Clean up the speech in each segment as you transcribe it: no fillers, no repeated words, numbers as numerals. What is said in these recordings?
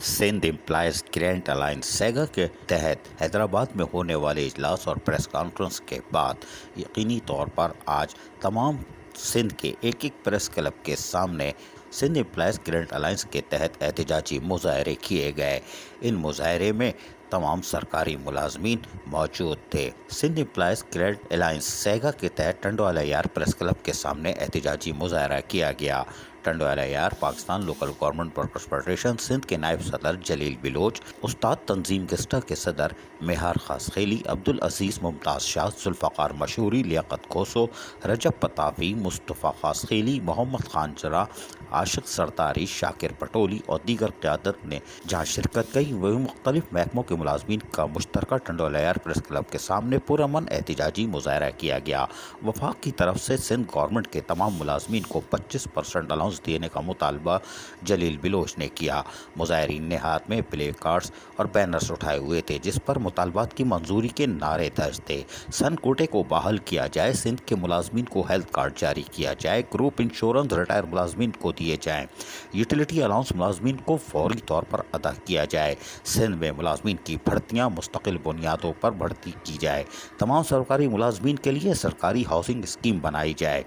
Sindh employees grand alliance سیگا کے تحت حیدرآباد میں ہونے والے اجلاس اور پریس کانفرنس کے بعد یقینی طور پر آج تمام سندھ کے ایک پریس کلب کے سامنے سندھ امپلائز گرینڈ الائنس کے تحت احتجاجی مظاہرے کیے گئے۔ ان مظاہرے میں تمام سرکاری ملازمین موجود تھے۔ سندھ امپلائز گرینڈ الائنس سیگا کے تحت ٹنڈوالا یار پریس کلب کے سامنے احتجاجی مظاہرہ کیا گیا۔ ٹنڈوالا یار Pakistan local government workers federation Sindh کے نائب صدر جلیل بلوچ، استاد تنظیم گسٹا کے صدر مہار خاصخیلی، عبدالعزیز ممتاز شاہ، ذوالفقار مشہوری، لیاقت کوسو، رجب پتافی، مصطفیٰ خاصخیلی، محمد خان جرا، عاشق سرداری، شاکر پٹولی اور دیگر قیادت نے جہاں شرکت کی، وہ مختلف محکموں کے ملازمین کا مشترکہ ٹنڈوالا یار پریس کلب کے سامنے پرامن احتجاجی مظاہرہ کیا گیا۔ وفاق کی طرف سے سندھ گورنمنٹ کے تمام ملازمین کو 25% الاؤنس دینے کا مطالبہ جلیل بلوچ نے کیا۔ مظاہرین نے ہاتھ میں پلے کارڈز اور بینرز اٹھائے ہوئے تھے جس پر مطالبات کی منظوری کے نعرے درج تھے۔ سن کوٹے کو بحال کیا جائے، سندھ کے ملازمین کو ہیلتھ کارڈ جاری کیا جائے، گروپ انشورنس ریٹائر ملازمین کو دیے جائیں، یوٹیلیٹی الاؤنس ملازمین کو فوری طور پر ادا کیا جائے، سندھ میں ملازمین کی بھرتیاں مستقل بنیادوں پر بھرتی کی جائے، تمام سرکاری ملازمین کے لیے سرکاری ہاؤسنگ اسکیم بنائی جائے،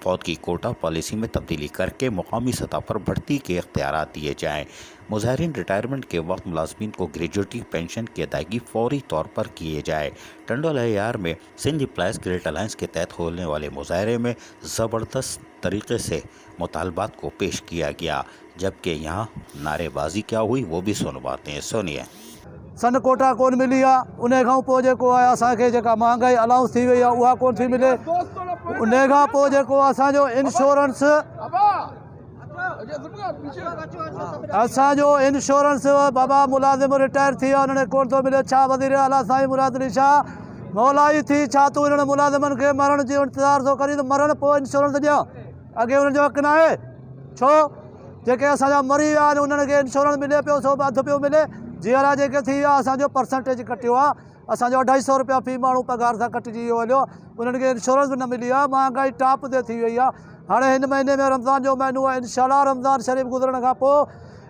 فوت کی کوٹا پالیسی میں تبدیلی کر کے مقامی سطح پر بھرتی کے اختیارات دیے جائیں۔ مظاہرین ریٹائرمنٹ کے وقت ملازمین کو گریجویٹی پینشن کی ادائیگی فوری طور پر کیے جائے۔ ٹنڈوالا یار میں سندھ امپلائز گرینڈ الائنس کے تحت ہونے والے مظاہرے میں زبردست طریقے سے مطالبات کو پیش کیا گیا، جبکہ یہاں نعرے بازی کیا ہوئی وہ بھی سنواتے ہیں، سنیے۔ سن کوٹا کون ملی ہے، انہیں کھاں پو جیکو ہے اساں کے جکا مہنگائی الاؤنس تھی وئی ہے اُہا کون تھی ملے، انہیں کھاں پو جیکو اساں جو انشورنس بابا ملازم ریٹائر تھی انہوں نے کون تو ملے۔ چھا وزیر اعلیٰ سائیں مراد علی شاہ مولائی تھی، چھا تو انہوں نے ملازمن کے مرن جو انتظار تو کری تو مرن پو انشورنس ॾियां، اگے انہوں جو حق نہ ہے چھو جیکے اساں جا مری ویا انہوں کے انشورنس ملے پیو، 100 ادھ پیو ملے، جیرا جیکے تھی اساں جو پرسنٹیج کٹیو ہے، اساں جو 250 روپیہ فی مانو پگار سا کٹجی ویو، انہوں کے انشورنس بھی نہ ملی ہے، مہنگائی ٹاپ تے تھی وئی ہے۔ ہاں ہن مہینے میں رمضان جو مہینو ہے، انشاءاللہ رمضان شریف گزرن کا پو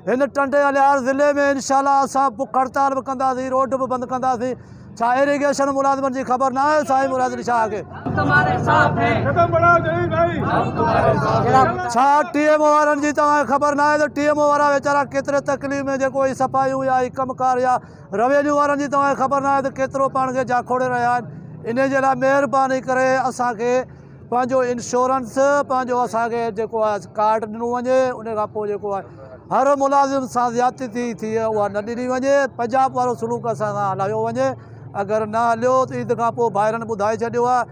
ہن ٹنڈوالا یار ضلع میں انشاءاللہ اساں بک ہڑتال بھی کنداسیں، روڈ بھی بند کنداسیں۔ چھا ایریگیشن ملازمن جی خبر نہ ہے سائیں مراد علی شاہ کے، چھا ٹی ایم او وارن جی تمہیں خبر نہ ہے تو ٹی ایم او وارا ویچارا کیترے تکلیف میں جے کوئی صفائیوں یا کم کار یا ریونیو وارن جی تمہیں خبر نہ ہے تو کیترو پان کے جا کھوڑے رہیا ہیں۔ انہیں جے لاء مہربانی کرے اساں کے پانجو انشورنس پانجو اساں کے جیکو کارڈ ॾिनो वञे، उन खां पोइ जेको आहे हर मुलाज़िम सां ज़्यादती थी आहे उहा न ॾिनी वञे, पंजाब वारो सलूक असां सां हलायो वञे, अगरि न हलियो त ईद खां पोइ भाइरनि ॿुधाए छॾियो आहे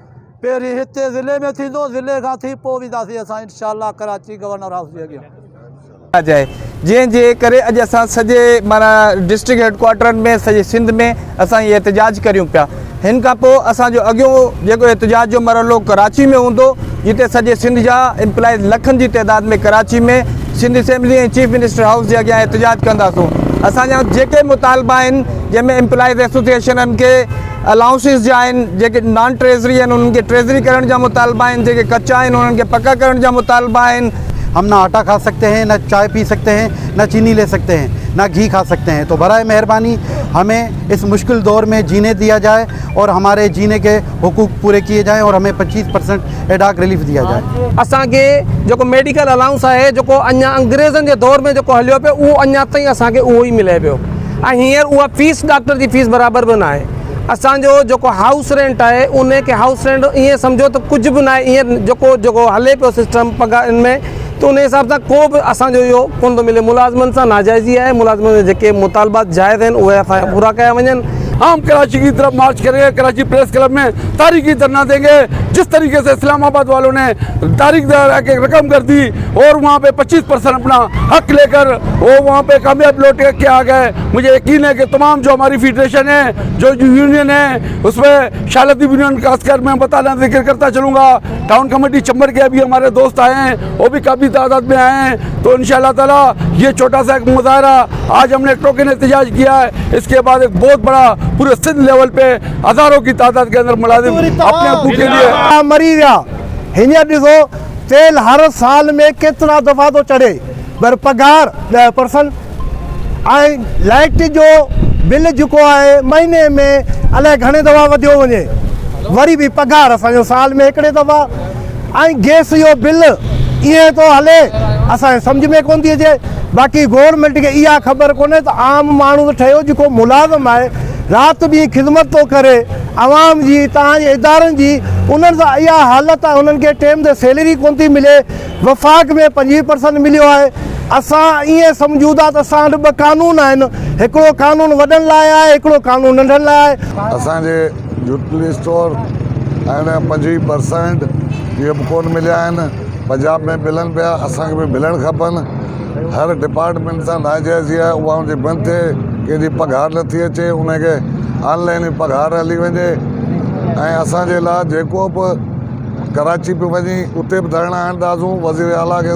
पहिरीं हिते ज़िले में थींदो, ज़िले खां थी पोइ वेंदासीं असां इंशाअल्लाह कराची गवर्नर हाउस जे अॻियां जाए, जंहिंजे करे अॼु असां सॼे माना डिस्ट्रिक्ट हेडक्वार्टरनि में सॼे सिंध में असां इहे एहतजाज करियूं पिया। हिन खां पोइ असांजो अॻियों जेको एहतजाज जो मरहलो कराची में हूंदो, जिते सॼे सिंध जा एम्प्लॉइज़ लखनि जी तइदाद में कराची में सिंध असेंबली ऐं चीफ मिनिस्टर हाउस जे अॻियां एहतजाज कंदासूं। असांजा जेके मुतालबा आहिनि जंहिंमें एम्प्लॉइज़ एसोसिएशननि खे अलाउंसिस जा आहिनि, जेके नॉन ट्रेज़री आहिनि उन्हनि खे ट्रेज़री करण जा मुतालबा आहिनि, जेके कचा आहिनि उन्हनि खे पका करण जा मुतालबा आहिनि। हम ना आटा खा सकते हैं, ना चाय पी सकते हैं, ना चीनी ले सकते हैं, ना घी खा सकते हैं। तो बराए मेहरबानी हमें इस मुश्किल दौर में जीने दिया जाए और हमारे जीने के हुकूक पूरे किए जाएं और हमें 25% एडाक रिलीफ दिया जाए। असां के जो मेडिकल अलाउंस है जो अञा अंग्रेज़नि जे दौर में जो हलियो पियो उहो अञा ताईं असां खे उहो ई मिले पियो, ऐं हींअर उहा फीस डॉक्टर जी फीस बराबरि बि न आहे। असांजो जेको हाउस रेंट आहे उन खे हाउस रेंट ईअं सम्झो त कुझु बि न आहे, ईअं जेको हले पियो सिस्टम पगार में, तो उन हिसाब सां को बि असांजो इहो कोन थो मिले। मुलाज़िमनि सां नाजाइज़ी आहे, मुलाज़िमनि जे जेके मुतालबात जाइज़ आहिनि उहे असां पूरा कया वञनि। हम कराची की तरफ मार्च करेंगे, कराची प्रेस क्लब में तारीखी धरना देंगे। जिस तरीके से इस्लामाबाद वालों ने तारीख की रकम कर दी और वहाँ पे 25% अपना हक लेकर वो वहाँ पे कामयाब लौट के आ गए, मुझे यकीन है कि तमाम जो हमारी फेडरेशन है, जो यूनियन है, उसमें शालती यूनियन खास कर मैं बताना जिक्र करता चलूँगा। टाउन कमेटी चंबर के अभी हमारे दोस्त आए हैं, वो भी काफ़ी तादाद में आए हैं। तो इंशाअल्लाह ताला ये छोटा सा एक मुजाहरा आज हमने टोकन एहतजाज किया है, इसके बाद एक बहुत बड़ा पूरे सिंध लेवल पे हज़ारों की तादाद के अंदर मुलाजिम अपने हकूक़ के लिए मरी विया। हींअर ॾिसो तेल हर साल में केतिरा दफ़ा थो चढ़े, पर पगार 10%, लाइट जो बिल जेको आहे महीने में अलाए घणे दफ़ा वधियो वञे, वरी भी पगार असांजो साल में हिकिड़े दफ़ा, गैस जो बिल ईअं थो हले असांजे सम्झ में कोन थी अचे। बाक़ी गवर्नमेंट खे इहा ख़बर कोन्हे त आम माण्हू ठहियो जेको मुलाज़िम आहे राति ॾींहुं ख़िदमत थो करे आवाम जी, तव्हांजे इदारनि जी, उन्हनि सां इहा हालत आहे, उन्हनि खे टाइम ते सैलरी कोन थी मिले। वफ़ाक़ में 25% मिलियो आहे। असां ईअं सम्झूं था त असां वटि ॿ कानून आहिनि, हिकिड़ो कानून वॾनि लाइ आहे, हिकिड़ो कानून नंढनि लाइ आहे। असांजे यूटिलिटी स्टोर आहिनि 25% इहे बि कोन मिलिया आहिनि। पंजाब में मिलनि पिया, असांखे बि मिलणु खपनि। हर डिपार्टमेंट सां नाजाइज़ी आहे, उहा हुनजी बंदि थिए। कंहिंजी पघार नथी अचे, उनखे ऑनलाइन ई पघार हली वञे। ऐं असांजे लाइ जेको बि कराची पे वञी उते बि धरना हणंदासूं, वज़ीर आला खे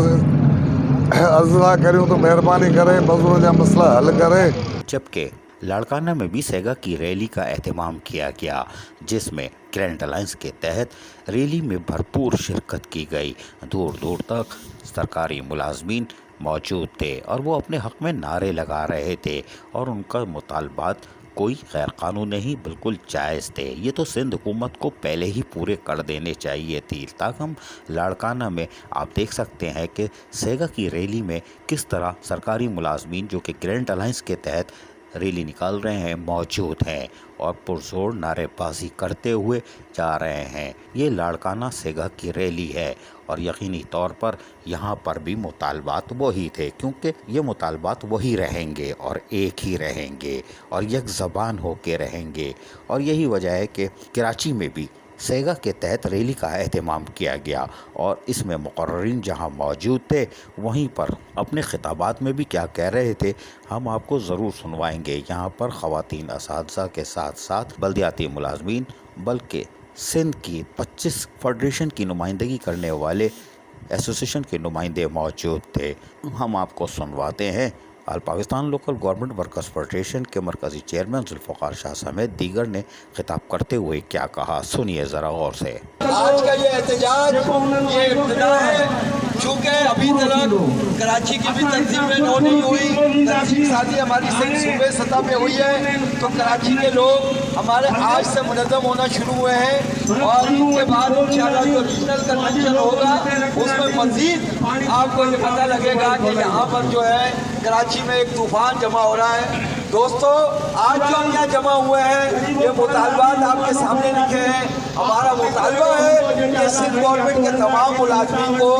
अर्ज़ा करियूं तो मेहरबानी करे मज़दूरों जा मसला हल करे। जबकि लाड़काना में भी सेगा की रैली का एहतमाम किया गया, जिसमें ग्रैंड अलाइंस के तहत रैली में भरपूर शिरकत की गई। दूर दूर तक सरकारी मुलाजमीन मौजूद थे और वो अपने हक़ में नारे लगा रहे थे और उनका मुतालबात कोई गैर कानूनी नहीं, बिल्कुल जायज़ थे। ये तो सिंध हुकूमत को पहले ही पूरे कर देने चाहिए थी। ताकम लाड़काना में आप देख सकते हैं कि सेगा की रैली में किस तरह सरकारी मुलाजमीन जो कि ग्रैंड अलाइंस के तहत रैली निकाल रहे हैं मौजूद हैं और पुरजोर नारेबाजी करते हुए जा रहे हैं। ये लाड़काना सेगा की रैली है और यकीनी तौर पर यहाँ पर भी मुतालबात वही थे, क्योंकि ये मुतालबात वही रहेंगे और एक ही रहेंगे और एक ज़बान होके रहेंगे। और यही वजह है कि कराची में भी सेगा के तहत रैली का एहतमाम किया गया और इसमें मुक़र्ररीन जहां मौजूद थे वहीं पर अपने खिताबात में भी क्या कह रहे थे हम आपको ज़रूर सुनवाएंगे। यहाँ पर ख़वातीन असातिज़ा के साथ साथ बल्दियाती मुलाजमीन, बल्कि सिंध की 25 फेडरेशन की नुमाइंदगी करने वाले एसोसिएशन के नुमाइंदे मौजूद थे। हम आपको सुनवाते हैं। All Pakistan local government workers federation के मरकज़ी चेयरमैन जुल्फ़िकार शाह समेत दीगर ने खिताब करते हुए क्या कहा, सुनिए ज़रा गौर से। आज का ये एहतजाज ये इब्तिदा है, चूँकि अभी तक कराची की भी तंजीमें नहीं हुई, तंजीम साजी हमारी सिंध सूबे सतह पे हुई है, तो कराची के लोग हमारे आज से मुनज़्ज़म होना शुरू हुए हैं और इसके बाद इंशाअल्लाह जो रीजनल कन्वेंशन होगा उसमें मज़ीद आपको ये पता लगेगा कि यहाँ पर जो है कराची में एक तूफ़ान जमा हो रहा है। दोस्तों, आज जो हम यहाँ जमा हुए हैं ये मुतालबात आपके सामने लिखे हैं। हमारा मुतालबा है कि सिंध गवर्नमेंट के तमाम मुलाजमीन को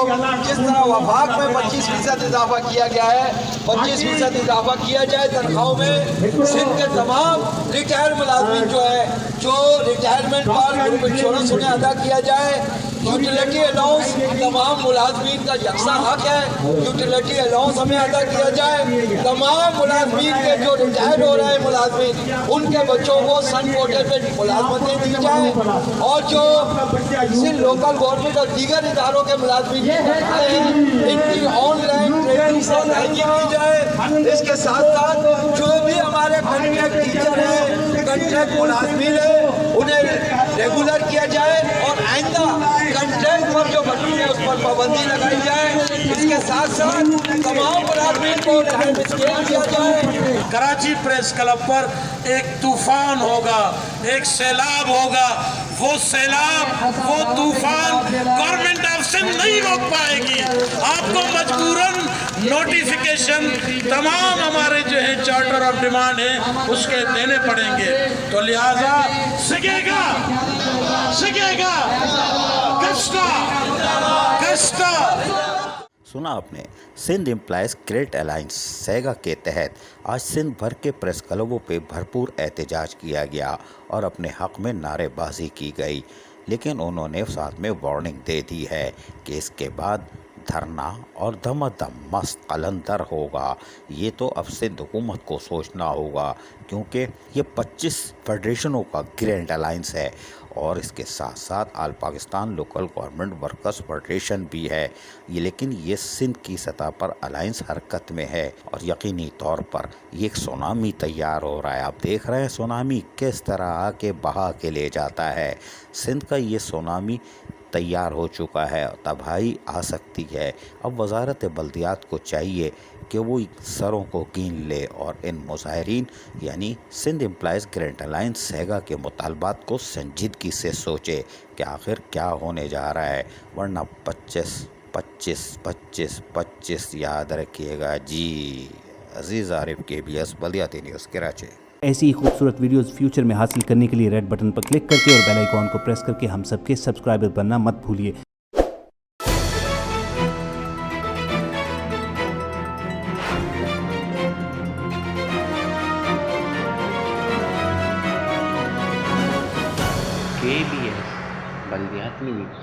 जिस तरह वफाक में 25% इजाफा किया गया है, 25% इजाफा किया जाए तनख्वाहों में। सिंध के तमाम रिटायर्ड मुलाजमीन जो है, जो रिटायरमेंट पर ग्रुप इंश्योरेंस उन्हें अदा किया जाए। यूटिलिटी अलाउंस तमाम मुलाजमीन का यकसा हक है, यूटिलिटी अलाउंस हमें अदा किया जाए। तमाम मुलाजमीन के जो रिटायर हो रहे हैं मुलाजमीन, उनके बच्चों को सन कोटे पे मुलाजमतें दी जाए और जो सिर्फ लोकल गवर्नमेंट और दीगर इदारों के मुलाजमीन इनकी ऑनलाइन ट्रेनिंग से अदायगी की जाए। इसके साथ साथ जो भी हमारे कॉन्ट्रैक्ट टीचर हैं, कॉन्ट्रैक्ट मुलाजमीन हैं, उन्हें रेगुलर किया जाए और आइंदा कंट्रैक्ट पर जो बनी है उस पर पाबंदी लगाई जाए। इसके साथ साथ तमाम मुलाजमीन को टाइम स्केल किया जाए। कराची प्रेस क्लब पर एक तूफान होगा, एक सैलाब होगा। वो सैलाब, वो तूफान गवर्नमेंट ऑफ सिंध नहीं रोक पाएगी। आपको मजबूरन नोटिफिकेशन तमाम हमारे जो है चार्टर ऑफ डिमांड है उसके देने पड़ेंगे। तो लिहाजा सिगेगा कष्टा। सुना आपने, सिंध एम्प्लॉयज़ क्रेडिट अलाइंस सेगा के तहत आज सिंध भर के प्रेस क्लबों पे भरपूर एहतजाज किया गया और अपने हक़ में नारेबाजी की गई। लेकिन उन्होंने साथ में वार्निंग दे दी है कि इसके बाद धरना और दमादम मस्त कलंदर होगा। ये तो अब सिंध हुकूमत को सोचना होगा, क्योंकि ये 25 फेडरेशनों का ग्रैंड अलाइंस है और इसके साथ साथ all Pakistan local government workers federation भी है। लेकिन ये सिंध की सतह पर अलाइंस हरकत में है और यकीनी तौर पर ये एक सुनामी तैयार हो रहा है। आप देख रहे हैं सुनामी किस तरह आके बहा के ले जाता है। सिंध का ये सुनामी तैयार हो चुका है, तबाही आ सकती है। अब वजारत बल्दियात को चाहिए کہ وہ سروں کو کین لے اور ان مظاہرین یعنی سندھ امپلائز گرینڈ الائنس سیگا کے مطالبات کو سنجیدگی سے سوچے کہ آخر کیا ہونے جا رہا ہے، ورنہ 25 یاد رکھیے گا جی۔ عزیز عارف KBS بلدیاتی نیوز کراچی۔ ایسی ہی خوبصورت ویڈیوز فیوچر میں حاصل کرنے کے لیے ریڈ بٹن پر کلک کر کے اور بیل آئیکن کو پریس کر کے ہم سب کے سبسکرائبر بننا مت بھولیے۔ KBS بلدیاتی نیوز۔